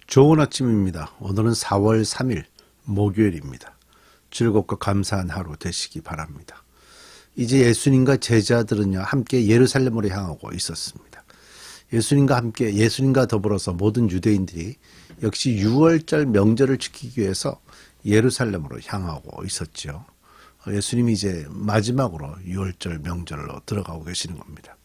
좋은 아침입니다. 오늘은 4월 3일 목요일입니다. 즐겁고 감사한 하루 되시기 바랍니다. 이제 예수님과 제자들은요 함께 예루살렘으로 향하고 있었습니다. 예수님과 더불어서 모든 유대인들이 역시 6월절 명절을 지키기 위해서 예루살렘으로 향하고 있었죠. 예수님이 이제 마지막으로 6월절 명절로 들어가고 계시는 겁니다.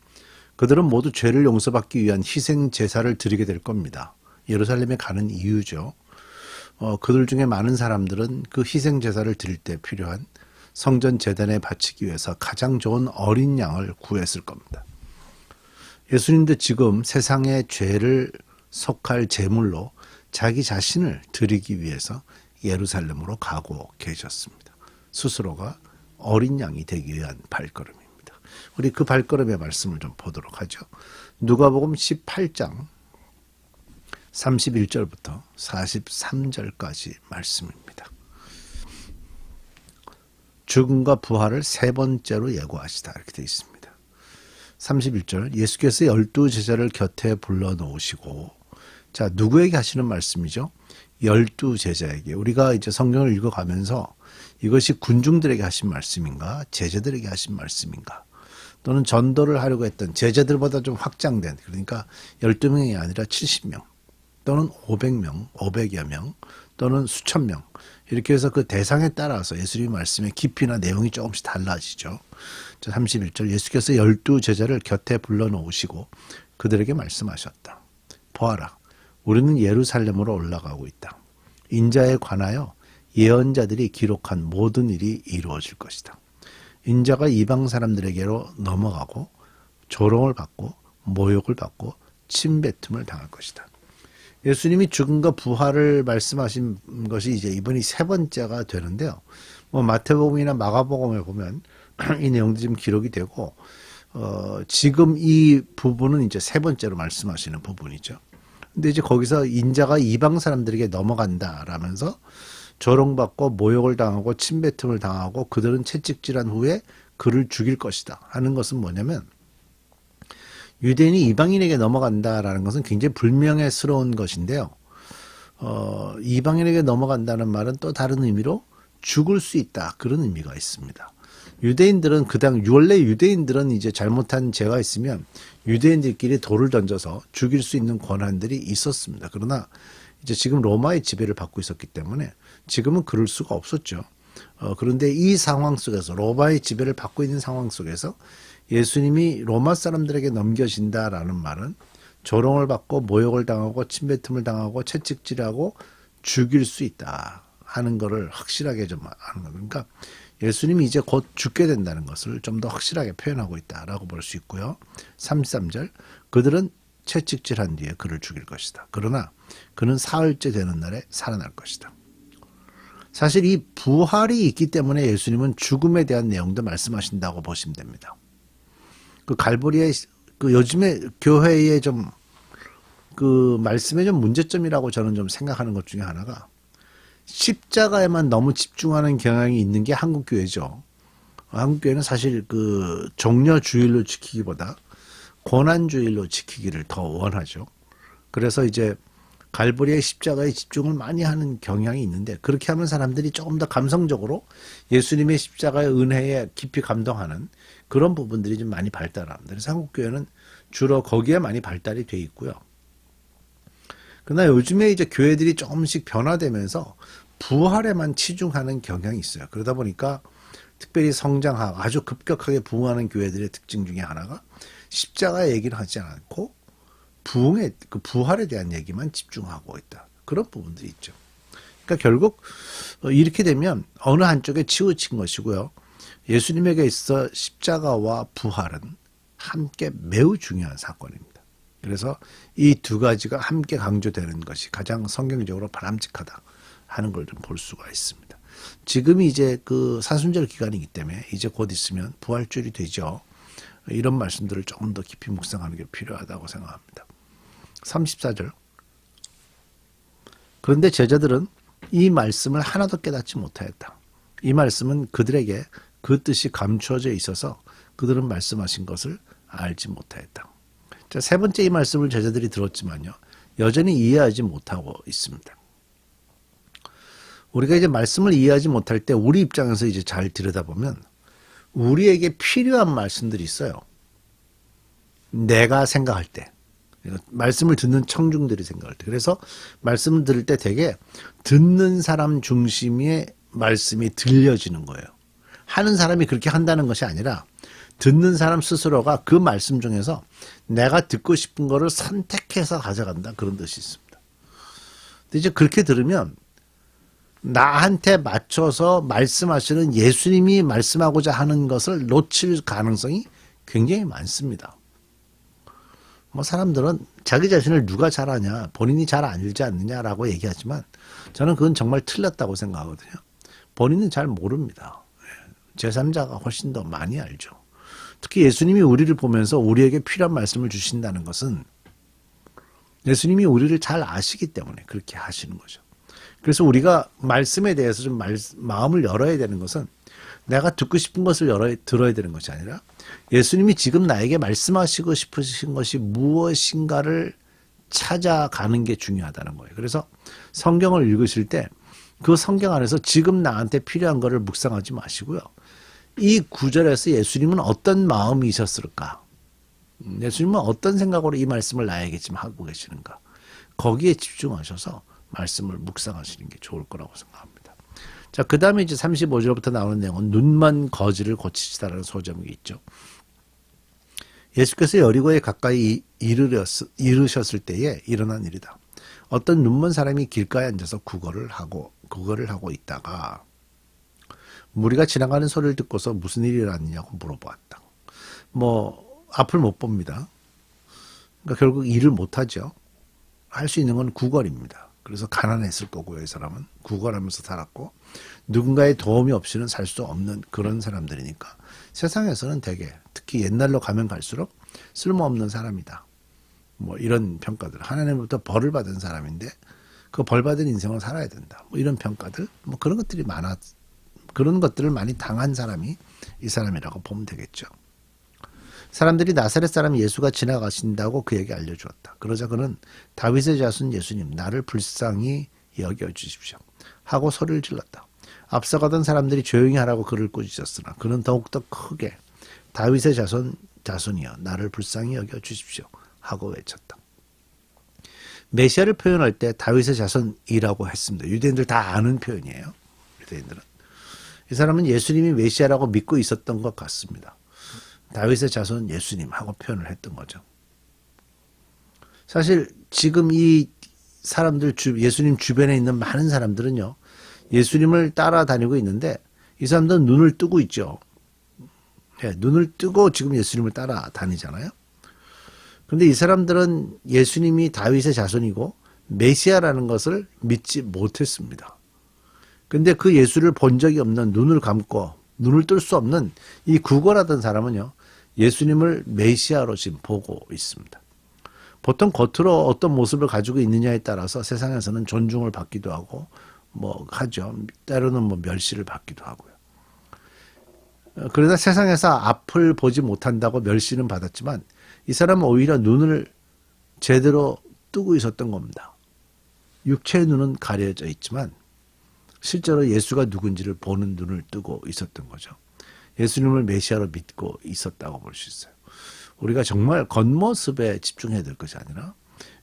그들은 모두 죄를 용서받기 위한 희생 제사를 드리게 될 겁니다. 예루살렘에 가는 이유죠. 그들 중에 많은 사람들은 그 희생 제사를 드릴 때 필요한 성전 제단에 바치기 위해서 가장 좋은 어린 양을 구했을 겁니다. 예수님도 지금 세상의 죄를 속할 제물로 자기 자신을 드리기 위해서 예루살렘으로 가고 계셨습니다. 스스로가 어린 양이 되기 위한 발걸음입니다. 우리 그 발걸음의 말씀을 좀 보도록 하죠. 누가복음 18장 31절부터 43절까지 말씀입니다. 죽음과 부활을 세 번째로 예고하시다 이렇게 되어 있습니다. 31절 예수께서 12제자를 곁에 불러놓으시고, 자, 누구에게 하시는 말씀이죠? 12제자에게. 우리가 이제 성경을 읽어가면서 이것이 군중들에게 하신 말씀인가, 제자들에게 하신 말씀인가, 또는 전도를 하려고 했던 제자들보다 좀 확장된, 그러니까 12명이 아니라 70명 또는 500명, 500여 명 또는 수천 명, 이렇게 해서 그 대상에 따라서 예수님의 말씀의 깊이나 내용이 조금씩 달라지죠. 31절 예수께서 12제자를 곁에 불러놓으시고 그들에게 말씀하셨다. 보아라, 우리는 예루살렘으로 올라가고 있다. 인자에 관하여 예언자들이 기록한 모든 일이 이루어질 것이다. 인자가 이방 사람들에게로 넘어가고 조롱을 받고 모욕을 받고 침뱉음을 당할 것이다. 예수님이 죽음과 부활을 말씀하신 것이 이제 이번이 세 번째가 되는데요. 마태복음이나 마가복음에 보면 이 내용도 지금 기록이 되고, 지금 이 부분은 이제 세 번째로 말씀하시는 부분이죠. 근데 이제 거기서 인자가 이방 사람들에게 넘어간다라면서 조롱받고 모욕을 당하고 침뱉음을 당하고 그들은 채찍질한 후에 그를 죽일 것이다 하는 것은 뭐냐면, 유대인이 이방인에게 넘어간다라는 것은 굉장히 불명예스러운 것인데요. 이방인에게 넘어간다는 말은 또 다른 의미로 죽을 수 있다, 그런 의미가 있습니다. 유대인들은 원래 유대인들은 이제 잘못한 죄가 있으면 유대인들끼리 돌을 던져서 죽일 수 있는 권한들이 있었습니다. 그러나 이제 지금 로마의 지배를 받고 있었기 때문에 지금은 그럴 수가 없었죠. 그런데 이 상황 속에서, 로마의 지배를 받고 있는 상황 속에서 예수님이 로마 사람들에게 넘겨진다라는 말은 조롱을 받고 모욕을 당하고 침뱉음을 당하고 채찍질하고 죽일 수 있다 하는 것을 확실하게 좀 하는 거예요. 그러니까 예수님이 이제 곧 죽게 된다는 것을 좀 더 확실하게 표현하고 있다라고 볼 수 있고요. 33절 그들은 채찍질한 뒤에 그를 죽일 것이다. 그러나 그는 사흘째 되는 날에 살아날 것이다. 사실 이 부활이 있기 때문에 예수님은 죽음에 대한 내용도 말씀하신다고 보시면 됩니다. 그 갈보리의 요즘에 교회의 좀 그 말씀의 좀 문제점이라고 저는 좀 생각하는 것 중에 하나가, 십자가에만 너무 집중하는 경향이 있는 게 한국 교회죠. 한국 교회는 사실 그 종려주일로 지키기보다 고난주일로 지키기를 더 원하죠. 그래서 이제 갈보리의 십자가에 집중을 많이 하는 경향이 있는데, 그렇게 하면 사람들이 조금 더 감성적으로 예수님의 십자가의 은혜에 깊이 감동하는 그런 부분들이 좀 많이 발달합니다. 그래서 한국교회는 주로 거기에 많이 발달이 돼 있고요. 그러나 요즘에 이제 교회들이 조금씩 변화되면서 부활에만 치중하는 경향이 있어요. 그러다 보니까 특별히 성장하고 아주 급격하게 부흥하는 교회들의 특징 중에 하나가 십자가 얘기를 하지 않고 그 부활에 대한 얘기만 집중하고 있다. 그런 부분들이 있죠. 그러니까 결국 이렇게 되면 어느 한쪽에 치우친 것이고요. 예수님에게 있어 십자가와 부활은 함께 매우 중요한 사건입니다. 그래서 이 두 가지가 함께 강조되는 것이 가장 성경적으로 바람직하다 하는 걸 좀 볼 수가 있습니다. 지금이 이제 그 사순절 기간이기 때문에 이제 곧 있으면 부활주일이 되죠. 이런 말씀들을 조금 더 깊이 묵상하는 게 필요하다고 생각합니다. 34절 그런데 제자들은 이 말씀을 하나도 깨닫지 못하였다. 이 말씀은 그들에게 그 뜻이 감추어져 있어서 그들은 말씀하신 것을 알지 못하였다. 자, 세 번째 이 말씀을 제자들이 들었지만요, 여전히 이해하지 못하고 있습니다. 우리가 이제 말씀을 이해하지 못할 때 우리 입장에서 이제 잘 들여다보면 우리에게 필요한 말씀들이 있어요. 내가 생각할 때. 말씀을 듣는 청중들이 생각할 때. 그래서 말씀을 들을 때 되게 듣는 사람 중심의 말씀이 들려지는 거예요. 하는 사람이 그렇게 한다는 것이 아니라 듣는 사람 스스로가 그 말씀 중에서 내가 듣고 싶은 거를 선택해서 가져간다. 그런 뜻이 있습니다. 근데 이제 그렇게 들으면 나한테 맞춰서 말씀하시는 예수님이 말씀하고자 하는 것을 놓칠 가능성이 굉장히 많습니다. 뭐 사람들은 자기 자신을 누가 잘 아냐, 본인이 잘 알지 않느냐라고 얘기하지만 저는 그건 정말 틀렸다고 생각하거든요. 본인은 잘 모릅니다. 제3자가 훨씬 더 많이 알죠. 특히 예수님이 우리를 보면서 우리에게 필요한 말씀을 주신다는 것은 예수님이 우리를 잘 아시기 때문에 그렇게 하시는 거죠. 그래서 우리가 말씀에 대해서 좀 마음을 열어야 되는 것은 내가 듣고 싶은 것을 들어야 되는 것이 아니라 예수님이 지금 나에게 말씀하시고 싶으신 것이 무엇인가를 찾아가는 게 중요하다는 거예요. 그래서 성경을 읽으실 때 그 성경 안에서 지금 나한테 필요한 것을 묵상하지 마시고요. 이 구절에서 예수님은 어떤 마음이셨을까? 예수님은 어떤 생각으로 이 말씀을 나에게 지금 하고 계시는가? 거기에 집중하셔서 말씀을 묵상하시는 게 좋을 거라고 생각합니다. 자, 그 다음에 이제 35절부터 나오는 내용은 눈먼 거지를 고치시다라는 소제목이 있죠. 예수께서 여리고에 가까이 이르셨을 때에 일어난 일이다. 어떤 눈먼 사람이 길가에 앉아서 구걸을 하고 있다가 무리가 지나가는 소리를 듣고서 무슨 일이 일어났느냐고 물어보았다. 뭐 앞을 못 봅니다. 그러니까 결국 일을 못하죠. 할 수 있는 건 구걸입니다. 그래서 가난했을 거고요. 이 사람은 구걸하면서 살았고 누군가의 도움이 없이는 살 수 없는 그런 사람들이니까 세상에서는 되게 특히 옛날로 가면 갈수록 쓸모없는 사람이다. 뭐 이런 평가들. 하나님부터 벌을 받은 사람인데 그 벌 받은 인생을 살아야 된다. 뭐 이런 평가들. 뭐 그런 것들이 그런 것들을 많이 당한 사람이 이 사람이라고 보면 되겠죠. 사람들이 나사렛 사람 예수가 지나가신다고 그에게 알려주었다. 그러자 그는 다윗의 자손 예수님 나를 불쌍히 여겨주십시오 하고 소리를 질렀다. 앞서가던 사람들이 조용히 하라고 그를 꾸짖었으나 그는 더욱더 크게 다윗의 자손이여 나를 불쌍히 여겨주십시오 하고 외쳤다. 메시아를 표현할 때 다윗의 자손이라고 했습니다. 유대인들 다 아는 표현이에요. 유대인들은. 이 사람은 예수님이 메시아라고 믿고 있었던 것 같습니다. 다윗의 자손 예수님 하고 표현을 했던 거죠. 사실 지금 이 사람들 예수님 주변에 있는 많은 사람들은요. 예수님을 따라다니고 있는데 이 사람들은 눈을 뜨고 있죠. 네, 눈을 뜨고 지금 예수님을 따라다니잖아요. 그런데 이 사람들은 예수님이 다윗의 자손이고 메시아라는 것을 믿지 못했습니다. 근데 그 예수를 본 적이 없는 눈을 감고 눈을 뜰 수 없는 이 구걸하던 사람은요. 예수님을 메시아로 지금 보고 있습니다. 보통 겉으로 어떤 모습을 가지고 있느냐에 따라서 세상에서는 존중을 받기도 하고 뭐 하죠. 때로는 뭐 멸시를 받기도 하고요. 그러나 세상에서 앞을 보지 못한다고 멸시는 받았지만 이 사람은 오히려 눈을 제대로 뜨고 있었던 겁니다. 육체의 눈은 가려져 있지만 실제로 예수가 누군지를 보는 눈을 뜨고 있었던 거죠. 예수님을 메시아로 믿고 있었다고 볼 수 있어요. 우리가 정말 겉모습에 집중해야 될 것이 아니라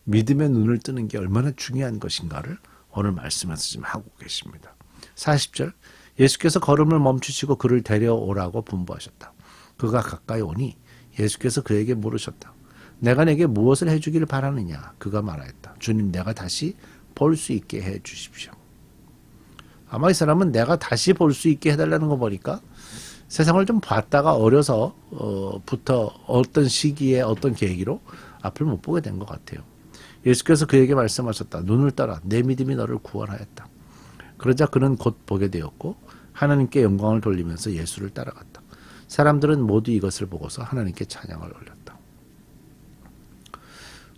믿음의 눈을 뜨는 게 얼마나 중요한 것인가를 오늘 말씀에서 지금 하고 계십니다. 40절 예수께서 걸음을 멈추시고 그를 데려오라고 분부하셨다. 그가 가까이 오니 예수께서 그에게 물으셨다. 내가 내게 무엇을 해주기를 바라느냐? 그가 말하였다. 주님 내가 다시 볼 수 있게 해 주십시오. 아마 이 사람은 내가 다시 볼 수 있게 해달라는 거 보니까 세상을 좀 봤다가 어려서부터 어떤 시기에 어떤 계기로 앞을 못 보게 된 것 같아요. 예수께서 그에게 말씀하셨다. 눈을 떠라. 내 믿음이 너를 구원하였다. 그러자 그는 곧 보게 되었고 하나님께 영광을 돌리면서 예수를 따라갔다. 사람들은 모두 이것을 보고서 하나님께 찬양을 올렸다.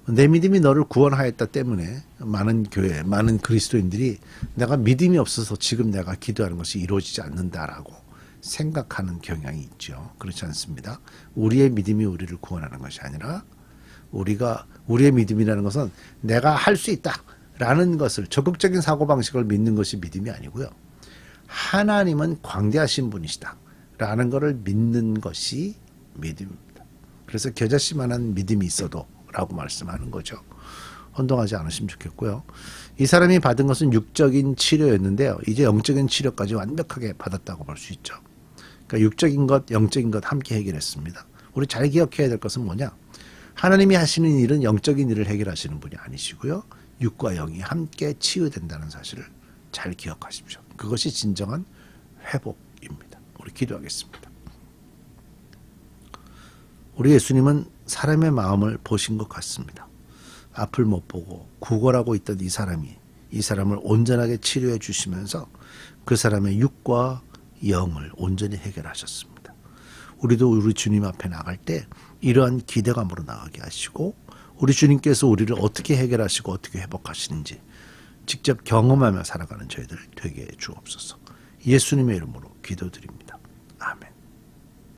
내 믿음이 너를 구원하였다 때문에 많은 교회, 많은 그리스도인들이 내가 믿음이 없어서 지금 내가 기도하는 것이 이루어지지 않는다라고 생각하는 경향이 있죠. 그렇지 않습니다. 우리의 믿음이 우리를 구원하는 것이 아니라 우리의 믿음이라는 것은 내가 할 수 있다라는 것을 적극적인 사고방식을 믿는 것이 믿음이 아니고요. 하나님은 광대하신 분이시다라는 것을 믿는 것이 믿음입니다. 그래서 겨자씨만한 믿음이 있어도 라고 말씀하는 거죠. 혼동하지 않으시면 좋겠고요. 이 사람이 받은 것은 육적인 치료였는데요. 이제 영적인 치료까지 완벽하게 받았다고 볼 수 있죠. 그러니까 육적인 것, 영적인 것 함께 해결했습니다. 우리 잘 기억해야 될 것은 뭐냐? 하나님이 하시는 일은 영적인 일을 해결하시는 분이 아니시고요. 육과 영이 함께 치유된다는 사실을 잘 기억하십시오. 그것이 진정한 회복입니다. 우리 기도하겠습니다. 우리 예수님은 사람의 마음을 보신 것 같습니다. 앞을 못 보고 구걸하고 있던 이 사람을 온전하게 치료해 주시면서 그 사람의 육과 영을 온전히 해결하셨습니다. 우리도 우리 주님 앞에 나갈 때 이러한 기대감으로 나가게 하시고 우리 주님께서 우리를 어떻게 해결하시고 어떻게 회복하시는지 직접 경험하며 살아가는 저희들 되게 해 주옵소서. 예수님의 이름으로 기도드립니다.